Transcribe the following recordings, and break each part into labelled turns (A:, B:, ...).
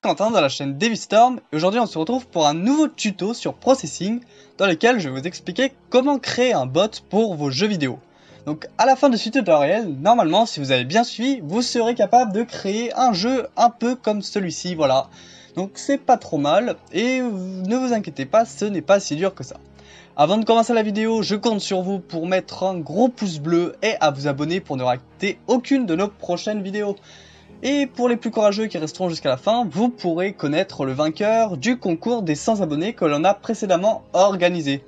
A: Quentin de la chaîne Devistorm et aujourd'hui on se retrouve pour un nouveau tuto sur Processing dans lequel je vais vous expliquer comment créer un bot pour vos jeux vidéo. Donc à la fin de ce tutoriel, normalement si vous avez bien suivi, vous serez capable de créer un jeu un peu comme celui-ci, voilà. Donc c'est pas trop mal et ne vous inquiétez pas, ce n'est pas si dur que ça. Avant de commencer la vidéo, je compte sur vous pour mettre un gros pouce bleu et à vous abonner pour ne rater aucune de nos prochaines vidéos. Et pour les plus courageux qui resteront jusqu'à la fin, vous pourrez connaître le vainqueur du concours des 100 abonnés que l'on a précédemment organisé.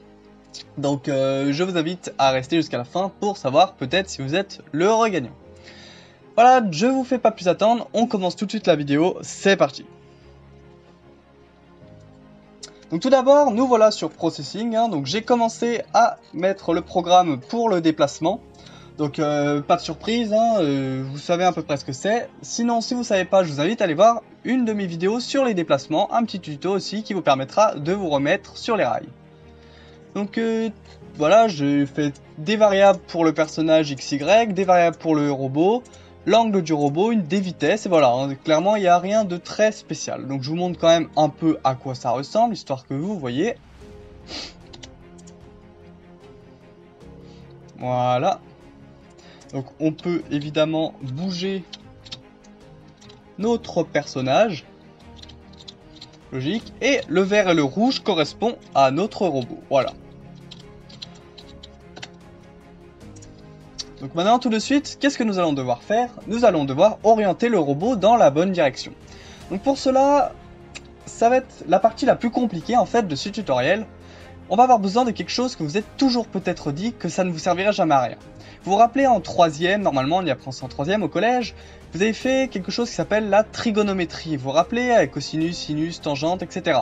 A: Donc je vous invite à rester jusqu'à la fin pour savoir peut-être si vous êtes l'heureux gagnant. Voilà, je vous fais pas plus attendre, on commence tout de suite la vidéo, c'est parti. Donc tout d'abord, nous voilà sur Processing, donc j'ai commencé à mettre le programme pour le déplacement. Donc pas de surprise, vous savez à peu près ce que c'est. Sinon, si vous savez pas, je vous invite à aller voir une de mes vidéos sur les déplacements, un petit tuto aussi qui vous permettra de vous remettre sur les rails. Donc voilà, j'ai fait des variables pour le personnage XY, des variables pour le robot, l'angle du robot, des vitesses, et voilà, clairement il n'y a rien de très spécial. Donc je vous montre quand même un peu à quoi ça ressemble, histoire que vous voyez. Voilà. Donc on peut évidemment bouger notre personnage, logique, et le vert et le rouge correspondent à notre robot, voilà. Donc maintenant tout de suite, qu'est-ce que nous allons devoir faire? Nous allons devoir orienter le robot dans la bonne direction. Donc pour cela, ça va être la partie la plus compliquée en fait de ce tutoriel. On va avoir besoin de quelque chose que vous êtes toujours peut-être dit que ça ne vous servira jamais à rien. Vous vous rappelez en troisième, normalement on y apprend ça en troisième au collège, vous avez fait quelque chose qui s'appelle la trigonométrie. Vous vous rappelez avec cosinus, sinus, tangente, etc.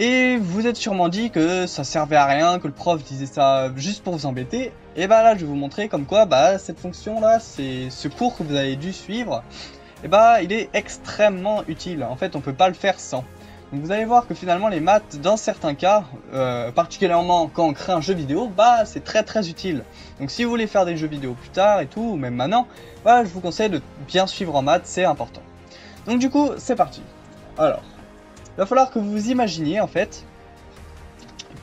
A: Et vous êtes sûrement dit que ça servait à rien, que le prof disait ça juste pour vous embêter. Et bah là je vais vous montrer comme quoi cette fonction là, c'est ce cours que vous avez dû suivre, et il est extrêmement utile. En fait on peut pas le faire sans. Donc vous allez voir que finalement les maths dans certains cas, particulièrement quand on crée un jeu vidéo, c'est très utile. Donc si vous voulez faire des jeux vidéo plus tard et tout, ou même maintenant, je vous conseille de bien suivre en maths, c'est important. Donc du coup c'est parti. Alors, il va falloir que vous imaginiez en fait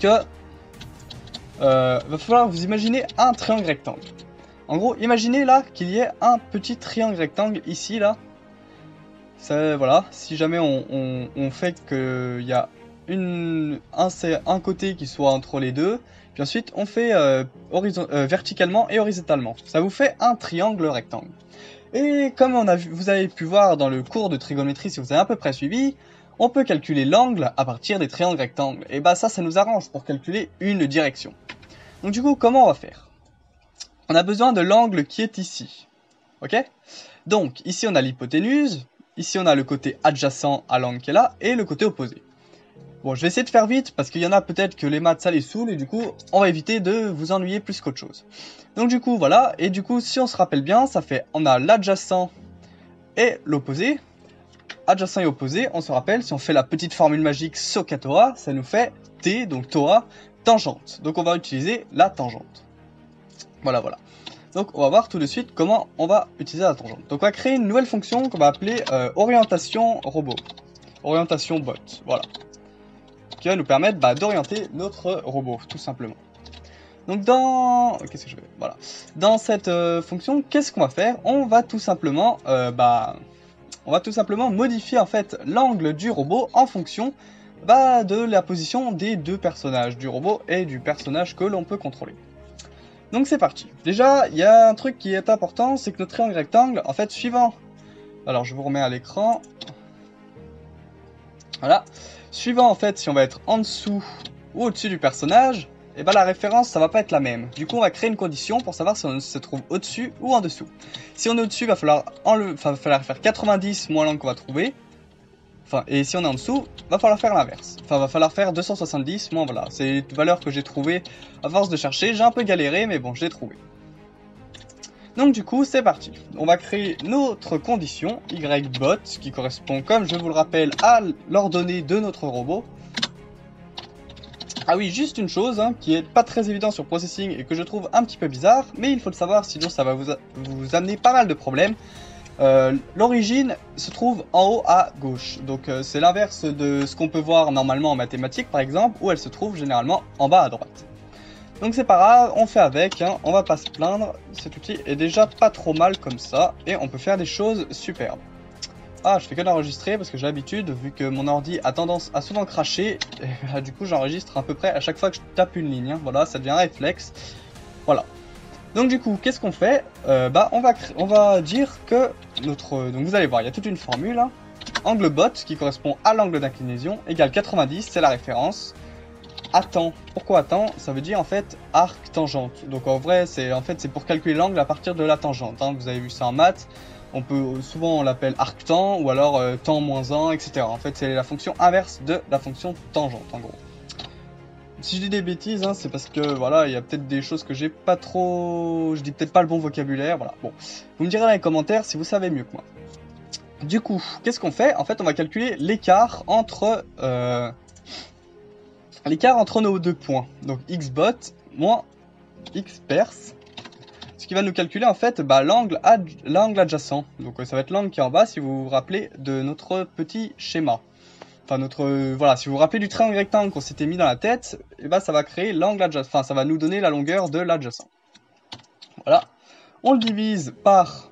A: que va falloir vous imaginer un triangle rectangle. En gros, imaginez là qu'il y ait un petit triangle rectangle ici là. Ça, voilà, si jamais on fait qu'il y a un côté qui soit entre les deux, puis ensuite on fait verticalement et horizontalement. Ça vous fait un triangle rectangle. Et comme vous avez pu voir dans le cours de trigonométrie, si vous avez à peu près suivi, on peut calculer l'angle à partir des triangles rectangles. Et ça nous arrange pour calculer une direction. Donc du coup, comment on va faire? On a besoin de l'angle qui est ici. Ok? Donc ici on a l'hypoténuse. Ici on a le côté adjacent à l'angle qui est là et le côté opposé. Bon, je vais essayer de faire vite parce qu'il y en a peut-être que les maths ça les saoule et du coup on va éviter de vous ennuyer plus qu'autre chose. Donc du coup voilà, et du coup si on se rappelle bien, on a l'adjacent et l'opposé. Adjacent et opposé, on se rappelle, si on fait la petite formule magique SOHCAHTOA, ça nous fait T, donc TOA, tangente. Donc on va utiliser la tangente. Voilà. Donc on va voir tout de suite comment on va utiliser la tangente. Donc on va créer une nouvelle fonction qu'on va appeler orientation robot. Orientation bot, voilà. Qui va nous permettre d'orienter notre robot, tout simplement. Donc dans cette fonction, qu'est-ce qu'on va faire? On va tout simplement modifier en fait l'angle du robot en fonction de la position des deux personnages, du robot et du personnage que l'on peut contrôler. Donc c'est parti. Déjà, il y a un truc qui est important, c'est que notre triangle rectangle, en fait, suivant... Alors, je vous remets à l'écran. Voilà. Suivant, en fait, si on va être en dessous ou au-dessus du personnage, la référence, ça va pas être la même. Du coup, on va créer une condition pour savoir si on se trouve au-dessus ou en dessous. Si on est au-dessus, va falloir faire 90 moins l'angle qu'on va trouver. Et si on est en dessous, va falloir faire l'inverse. Va falloir faire 270, moins voilà. C'est une valeur que j'ai trouvée à force de chercher. J'ai un peu galéré, mais bon, je l'ai trouvé. Donc du coup, c'est parti. On va créer notre condition, YBot, qui correspond, comme je vous le rappelle, à l'ordonnée de notre robot. Ah oui, juste une chose, qui est pas très évident sur Processing et que je trouve un petit peu bizarre, mais il faut le savoir, sinon ça va vous amener pas mal de problèmes. l'origine se trouve en haut à gauche. Donc c'est l'inverse de ce qu'on peut voir normalement en mathématiques par exemple, où elle se trouve généralement en bas à droite. Donc c'est pas grave, on fait avec, hein, on va pas se plaindre, cet outil est déjà pas trop mal comme ça, et on peut faire des choses superbes. Ah, je fais que d'enregistrer parce que j'ai l'habitude, vu que mon ordi a tendance à souvent cracher, et du coup j'enregistre à peu près à chaque fois que je tape une ligne, hein. Voilà, ça devient un réflexe, voilà. Donc du coup, qu'est-ce qu'on fait? On va dire que notre... Donc vous allez voir, il y a toute une formule, hein. Angle bot, qui correspond à l'angle d'inclinaison, égale 90, c'est la référence. Attend. Pourquoi attend? Ça veut dire en fait arc tangente. Donc en vrai c'est pour calculer l'angle à partir de la tangente, hein. Vous avez vu ça en maths. Souvent on l'appelle arctan ou alors temps moins 1, etc. En fait c'est la fonction inverse de la fonction tangente en gros. Si je dis des bêtises, hein, c'est parce que voilà, il y a peut-être des choses que j'ai pas trop... Je dis peut-être pas le bon vocabulaire, voilà. Bon, vous me direz dans les commentaires si vous savez mieux que moi. Du coup, qu'est-ce qu'on fait? En fait on va calculer l'écart entre nos deux points, donc xbot moins xperce, ce qui va nous calculer en fait l'angle adjacent. Donc ça va être l'angle qui est en bas si vous vous rappelez de notre petit schéma. Enfin voilà, si vous vous rappelez du triangle rectangle qu'on s'était mis dans la tête, et ça va créer l'angle adjacent, enfin ça va nous donner la longueur de l'adjacent. Voilà, on le divise par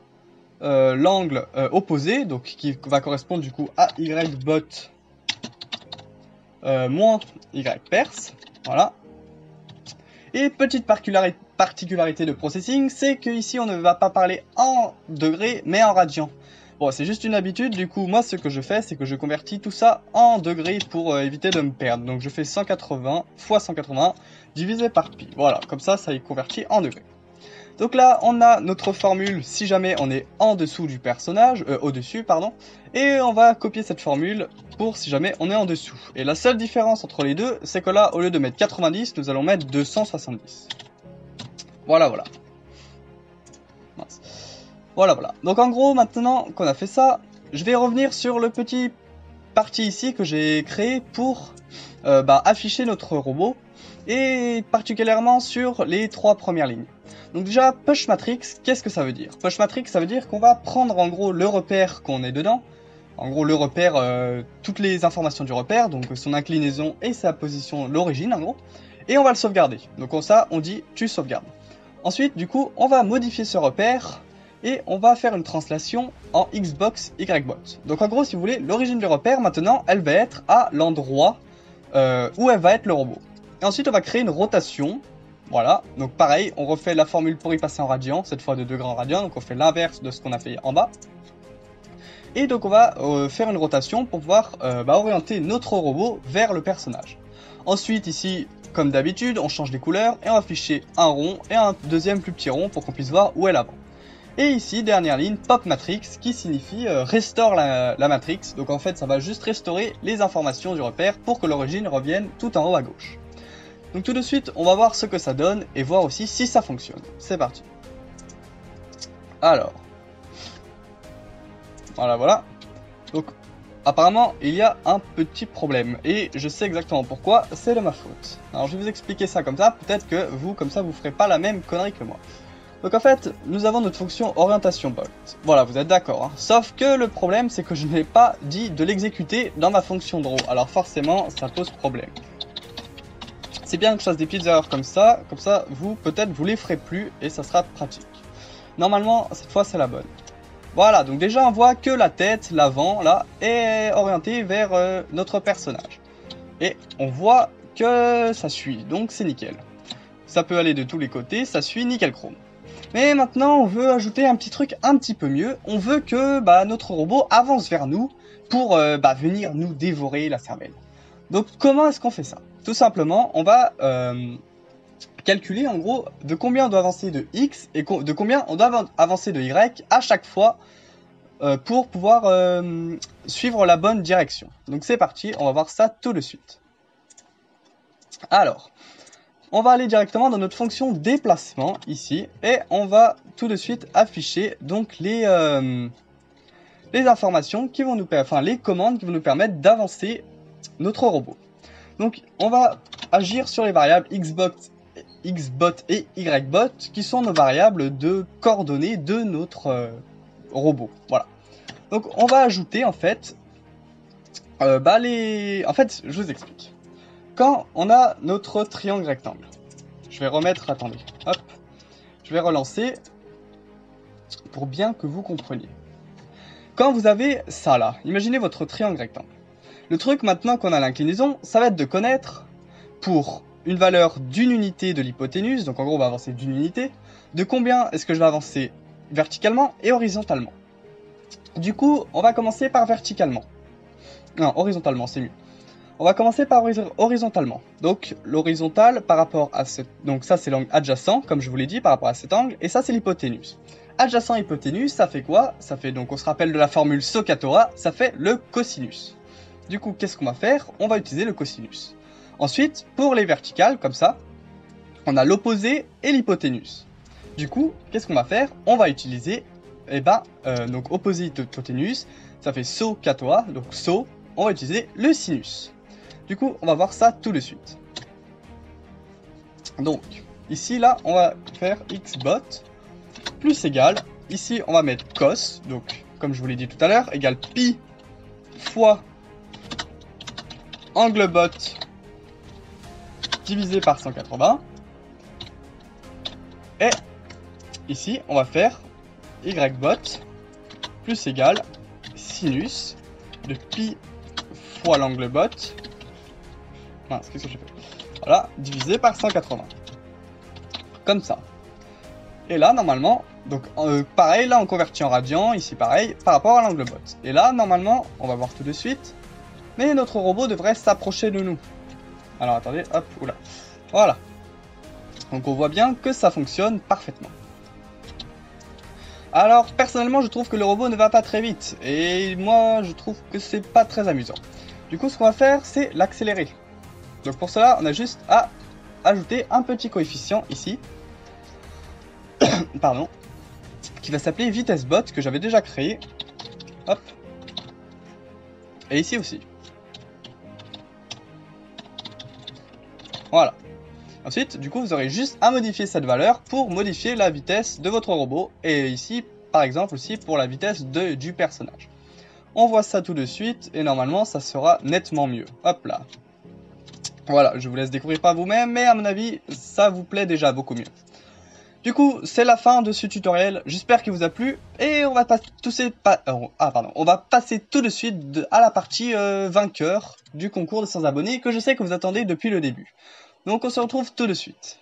A: l'angle opposé, donc qui va correspondre du coup à ybot moins yperce. Voilà. Et petite particularité de processing, c'est que ici on ne va pas parler en degrés mais en radians. Bon, c'est juste une habitude, du coup moi ce que je fais c'est que je convertis tout ça en degrés pour éviter de me perdre. Donc je fais 180 fois 180 divisé par pi. Voilà, comme ça est converti en degrés. Donc là, on a notre formule si jamais on est en dessous du personnage, au-dessus, pardon, et on va copier cette formule pour si jamais on est en dessous. Et la seule différence entre les deux, c'est que là, au lieu de mettre 90, nous allons mettre 270. Voilà, voilà. Mince. Voilà, voilà. Donc en gros, maintenant qu'on a fait ça, je vais revenir sur le petit parti ici que j'ai créé pour afficher notre robot, et particulièrement sur les 3 premières lignes. Donc déjà, push matrix, qu'est-ce que ça veut dire? Push matrix, ça veut dire qu'on va prendre en gros le repère qu'on est dedans, en gros le repère, toutes les informations du repère, donc son inclinaison et sa position, l'origine en gros, et on va le sauvegarder. Donc comme ça, on dit tu sauvegardes. Ensuite, du coup, on va modifier ce repère, et on va faire une translation en xbox ybot. Donc en gros, si vous voulez, l'origine du repère, maintenant, elle va être à l'endroit où elle va être le robot. Et ensuite, on va créer une rotation. Voilà, donc pareil, on refait la formule pour y passer en radian, cette fois de degrés en radian, donc on fait l'inverse de ce qu'on a fait en bas. Et donc on va faire une rotation pour pouvoir orienter notre robot vers le personnage. Ensuite ici, comme d'habitude, on change les couleurs et on va afficher un rond et un deuxième plus petit rond pour qu'on puisse voir où est l'avant. Et ici, dernière ligne, pop matrix, qui signifie restore la matrix. Donc en fait, ça va juste restaurer les informations du repère pour que l'origine revienne tout en haut à gauche. Donc tout de suite, on va voir ce que ça donne et voir aussi si ça fonctionne. C'est parti. Alors. Voilà, voilà. Donc, apparemment, il y a un petit problème. Et je sais exactement pourquoi, c'est de ma faute. Alors je vais vous expliquer ça comme ça, peut-être que vous, comme ça, vous ferez pas la même connerie que moi. Donc en fait, nous avons notre fonction orientation bot. Voilà, vous êtes d'accord, hein. Sauf que le problème, c'est que je n'ai pas dit de l'exécuter dans ma fonction draw. Alors forcément, ça pose problème. C'est bien que je fasse des petites erreurs comme ça vous, peut-être, vous les ferez plus et ça sera pratique. Normalement, cette fois, c'est la bonne. Voilà, donc déjà, on voit que la tête, l'avant, là, est orientée vers notre personnage. Et on voit que ça suit, donc c'est nickel. Ça peut aller de tous les côtés, ça suit nickel chrome. Mais maintenant, on veut ajouter un petit truc un petit peu mieux. On veut que notre robot avance vers nous pour venir nous dévorer la cervelle. Donc comment est-ce qu'on fait ça? Tout simplement, on va calculer en gros de combien on doit avancer de X et de combien on doit avancer de Y à chaque fois pour pouvoir suivre la bonne direction. Donc c'est parti, on va voir ça tout de suite. Alors, on va aller directement dans notre fonction déplacement ici et on va tout de suite afficher donc les informations qui vont nous les commandes qui vont nous permettre d'avancer notre robot. Donc on va agir sur les variables xbot et ybot qui sont nos variables de coordonnées de notre robot. Voilà. Donc on va ajouter en fait, en fait, je vous explique. Quand on a notre triangle rectangle, je vais remettre, attendez, hop, je vais relancer pour bien que vous compreniez. Quand vous avez ça là, imaginez votre triangle rectangle. Le truc maintenant qu'on a l'inclinaison, ça va être de connaître pour une valeur d'une unité de l'hypoténuse, donc en gros on va avancer d'une unité, de combien est-ce que je vais avancer verticalement et horizontalement. Du coup, on va commencer par verticalement. Non, horizontalement, c'est mieux. On va commencer par horizontalement. Donc l'horizontale par rapport à cette... Donc ça c'est l'angle adjacent, comme je vous l'ai dit, par rapport à cet angle, et ça c'est l'hypoténuse. Adjacent hypoténuse, ça fait quoi? Ça fait, donc on se rappelle de la formule SOHCAHTOA, ça fait le cosinus. Du coup, qu'est-ce qu'on va faire? On va utiliser le cosinus. Ensuite, pour les verticales, comme ça, on a l'opposé et l'hypoténuse. Du coup, qu'est-ce qu'on va faire? On va utiliser, donc opposé hypoténuse, ça fait SOHCAHTOA, donc SO, on va utiliser le sinus. Du coup, on va voir ça tout de suite. Donc, ici, là, on va faire xbot plus égal. Ici, on va mettre cos, donc, comme je vous l'ai dit tout à l'heure, égale pi fois angle bot divisé par 180. Et ici, on va faire ybot plus égal sinus de pi fois l'angle bot. Mince, qu'est-ce que j'ai fait? Voilà, divisé par 180. Comme ça. Et là, normalement, donc pareil, là on convertit en radian, ici pareil, par rapport à l'angle bot. Et là, normalement, on va voir tout de suite, mais notre robot devrait s'approcher de nous. Alors attendez, hop, oula. Voilà. Donc on voit bien que ça fonctionne parfaitement. Alors personnellement, je trouve que le robot ne va pas très vite, et moi je trouve que c'est pas très amusant. Du coup, ce qu'on va faire, c'est l'accélérer. Donc pour cela, on a juste à ajouter un petit coefficient ici. Pardon. Qui va s'appeler vitesse bot, que j'avais déjà créé. Hop. Et ici aussi. Voilà. Ensuite, du coup, vous aurez juste à modifier cette valeur pour modifier la vitesse de votre robot. Et ici, par exemple, aussi pour la vitesse du personnage. On voit ça tout de suite, et normalement, ça sera nettement mieux. Hop là. Voilà, je vous laisse découvrir par vous-même, mais à mon avis, ça vous plaît déjà beaucoup mieux. Du coup, c'est la fin de ce tutoriel, j'espère qu'il vous a plu, et on va passer tout de suite à la partie vainqueur du concours de 100 abonnés, que je sais que vous attendez depuis le début. Donc on se retrouve tout de suite.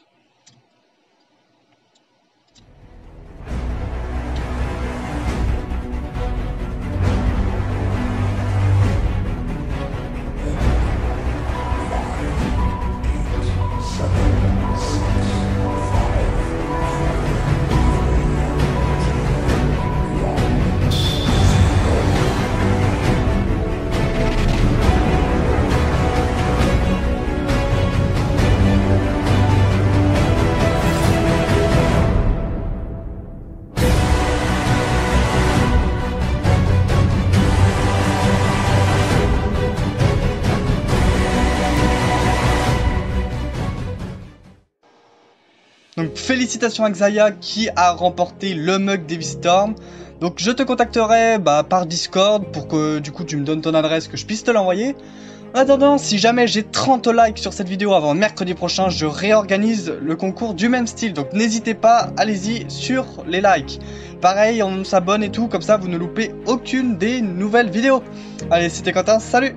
A: Donc félicitations à Xayah qui a remporté le mug Devilstorm. Donc je te contacterai par Discord pour que du coup tu me donnes ton adresse, que je puisse te l'envoyer. En attendant, si jamais j'ai 30 likes sur cette vidéo avant mercredi prochain, je réorganise le concours du même style. Donc n'hésitez pas, allez-y sur les likes. Pareil, on s'abonne et tout, comme ça vous ne loupez aucune des nouvelles vidéos. Allez, c'était Quentin, salut!